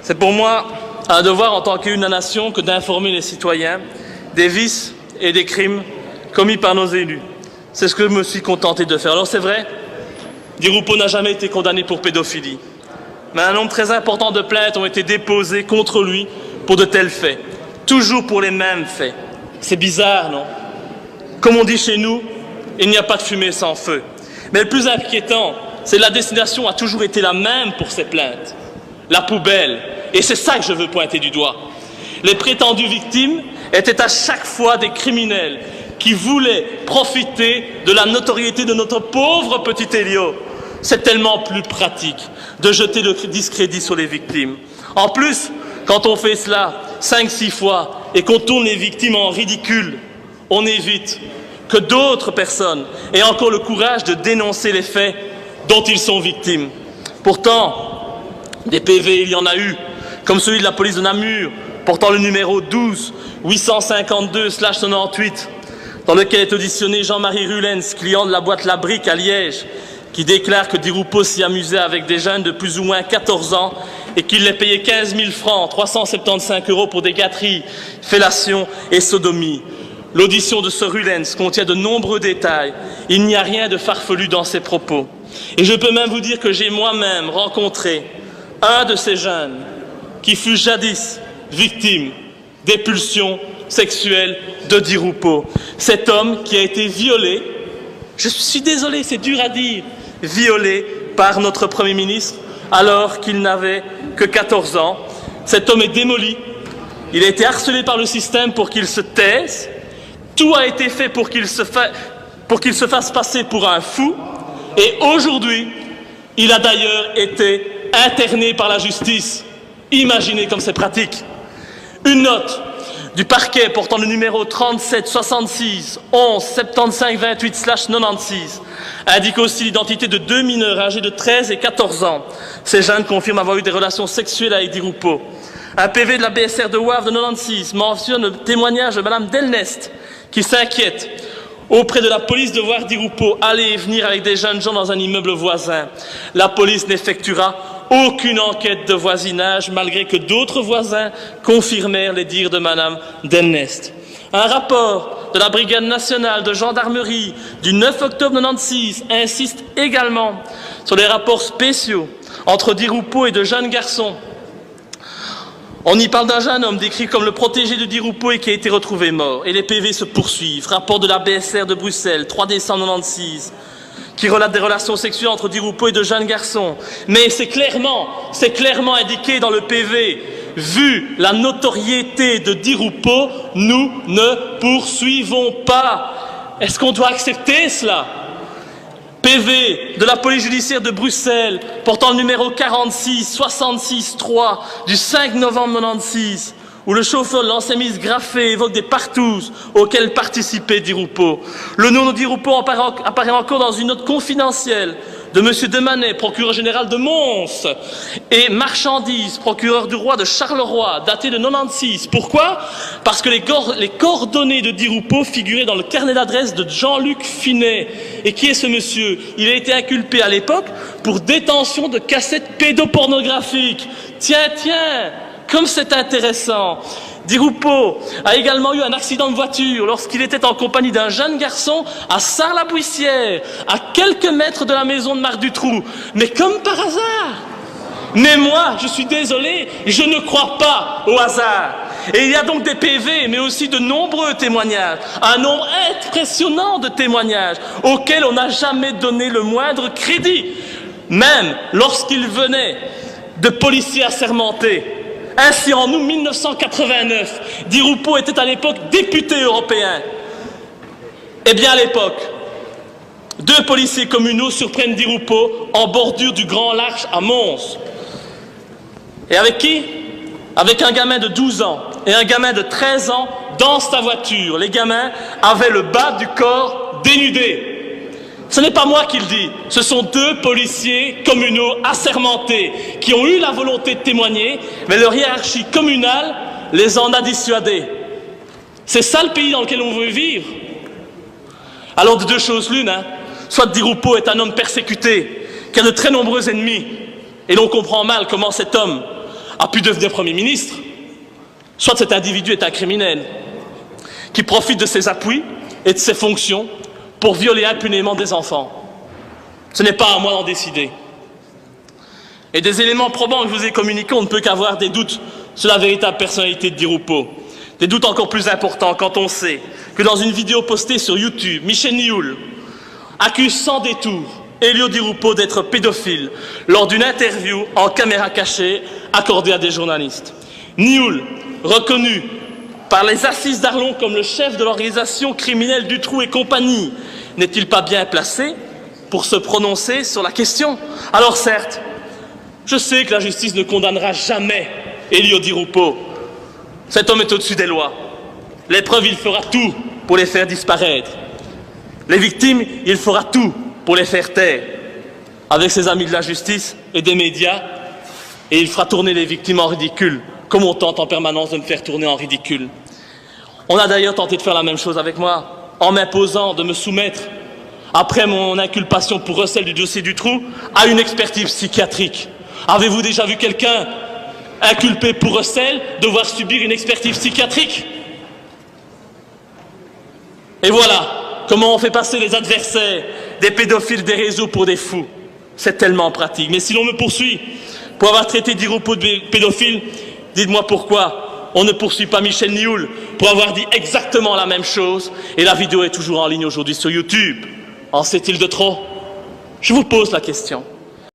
C'est pour moi un devoir en tant qu'élu de la nation que d'informer les citoyens des vices et des crimes commis par nos élus. C'est ce que je me suis contenté de faire. Alors c'est vrai, Di Rupo n'a jamais été condamné pour pédophilie, mais un nombre très important de plaintes ont été déposées contre lui pour de tels faits, toujours pour les mêmes faits. C'est bizarre, non? Comme on dit chez nous, il n'y a pas de fumée sans feu. Mais le plus inquiétant, c'est que la destination a toujours été la même pour ces plaintes, la poubelle. Et c'est ça que je veux pointer du doigt. Les prétendues victimes étaient à chaque fois des criminels qui voulaient profiter de la notoriété de notre pauvre petit Elio. C'est tellement plus pratique de jeter le discrédit sur les victimes. En plus, quand on fait cela 5-6 fois et qu'on tourne les victimes en ridicule, on évite que d'autres personnes aient encore le courage de dénoncer les faits dont ils sont victimes. Pourtant, des PV, il y en a eu, comme celui de la police de Namur, portant le numéro 12-852/98, dans lequel est auditionné Jean-Marie Rulens, client de la boîte La Brique à Liège, qui déclare que Di Rupo s'y amusait avec des jeunes de plus ou moins 14 ans et qu'il les payait 15 000 francs, 375 € pour des gâteries, fellations et sodomies. L'audition de ce Rulens contient de nombreux détails. Il n'y a rien de farfelu dans ses propos. Et je peux même vous dire que j'ai moi-même rencontré un de ces jeunes qui fut jadis victime des pulsions sexuelles de Di Rupo. Cet homme qui a été violé, je suis désolé, c'est dur à dire, violé par notre Premier ministre alors qu'il n'avait que 14 ans. Cet homme est démoli. Il a été harcelé par le système pour qu'il se taise. Tout a été fait pour qu'il se fasse passer pour un fou. Et aujourd'hui, il a d'ailleurs été interné par la justice. Imaginez comme c'est pratique. Une note du parquet portant le numéro 37 66 11 75 28/96 indique aussi l'identité de 2 mineurs âgés de 13 et 14 ans. Ces jeunes confirment avoir eu des relations sexuelles avec Di Rupo. Un PV de la BSR de Wavre de 96 mentionne le témoignage de Madame Delnest qui s'inquiète auprès de la police de voir Di Rupo aller et venir avec des jeunes gens dans un immeuble voisin. La police n'effectuera aucune enquête de voisinage, malgré que d'autres voisins confirmèrent les dires de Madame Delnest. Un rapport de la Brigade nationale de gendarmerie du 9 octobre 96 insiste également sur les rapports spéciaux entre Di Rupo et de jeunes garçons. On y parle d'un jeune homme décrit comme le protégé de Di Rupo et qui a été retrouvé mort. Et les PV se poursuivent. Rapport de la BSR de Bruxelles, 3 décembre 96, qui relate des relations sexuelles entre Di Rupo et de jeunes garçons. Mais c'est clairement indiqué dans le PV. Vu la notoriété de Di Rupo, nous ne poursuivons pas. Est-ce qu'on doit accepter cela? PV de la police judiciaire de Bruxelles, portant le numéro 46-66-3 du 5 novembre 96, où le chauffeur de l'ancien ministre Graffé évoque des partouzes auxquels participait Di Rupo. Le nom de Di Rupo apparaît encore dans une note confidentielle de M. Demanet, procureur général de Mons, et Marchandise, procureur du roi de Charleroi, daté de 96. Pourquoi? Parce que les coordonnées de Di Rupo figuraient dans le carnet d'adresse de Jean-Luc Finet. Et qui est ce monsieur? Il a été inculpé à l'époque pour détention de cassettes pédopornographiques. Tiens, comme c'est intéressant. Di Rupo a également eu un accident de voiture lorsqu'il était en compagnie d'un jeune garçon à Sarre-la-Buissière, à quelques mètres de la maison de Marc Dutroux. Mais comme par hasard. Mais moi, je suis désolé, je ne crois pas au hasard. Et il y a donc des PV, mais aussi de nombreux témoignages, un nombre impressionnant de témoignages auxquels on n'a jamais donné le moindre crédit, même lorsqu'ils venaient de policiers assermentés. Ainsi, en août 1989, Di Rupo était à l'époque député européen. Eh bien, à l'époque, 2 policiers communaux surprennent Di Rupo en bordure du Grand Larche à Mons. Et avec qui? Avec un gamin de 12 ans et un gamin de 13 ans dans sa voiture. Les gamins avaient le bas du corps dénudé. Ce n'est pas moi qui le dis, ce sont 2 policiers communaux assermentés qui ont eu la volonté de témoigner, mais leur hiérarchie communale les en a dissuadés. C'est ça le pays dans lequel on veut vivre. Alors de 2 choses l'une, soit Di Rupo est un homme persécuté, qui a de très nombreux ennemis, et l'on comprend mal comment cet homme a pu devenir Premier ministre, soit cet individu est un criminel qui profite de ses appuis et de ses fonctions pour violer impunément des enfants. Ce n'est pas à moi d'en décider. Et des éléments probants que je vous ai communiqués, on ne peut qu'avoir des doutes sur la véritable personnalité de Di Rupo. Des doutes encore plus importants quand on sait que dans une vidéo postée sur YouTube, Michel Nioul accuse sans détour Elio Di Rupo d'être pédophile lors d'une interview en caméra cachée accordée à des journalistes. Nioul, reconnu par les assises d'Arlon comme le chef de l'organisation criminelle Dutroux et compagnie, n'est-il pas bien placé pour se prononcer sur la question? Alors certes, je sais que la justice ne condamnera jamais Elio Di Rupo. Cet homme est au-dessus des lois. Les preuves, il fera tout pour les faire disparaître. Les victimes, il fera tout pour les faire taire. Avec ses amis de la justice et des médias, et il fera tourner les victimes en ridicule, comme on tente en permanence de me faire tourner en ridicule. On a d'ailleurs tenté de faire la même chose avec moi, en m'imposant de me soumettre, après mon inculpation pour recel du dossier Dutroux, à une expertise psychiatrique. Avez-vous déjà vu quelqu'un inculpé pour recel devoir subir une expertise psychiatrique? Et voilà comment on fait passer les adversaires des pédophiles des réseaux pour des fous. C'est tellement pratique. Mais si l'on me poursuit pour avoir traité Di Rupo de pédophile, dites-moi pourquoi on ne poursuit pas Michel Nioul pour avoir dit exactement la même chose, et la vidéo est toujours en ligne aujourd'hui sur YouTube. En sait-il de trop? Je vous pose la question.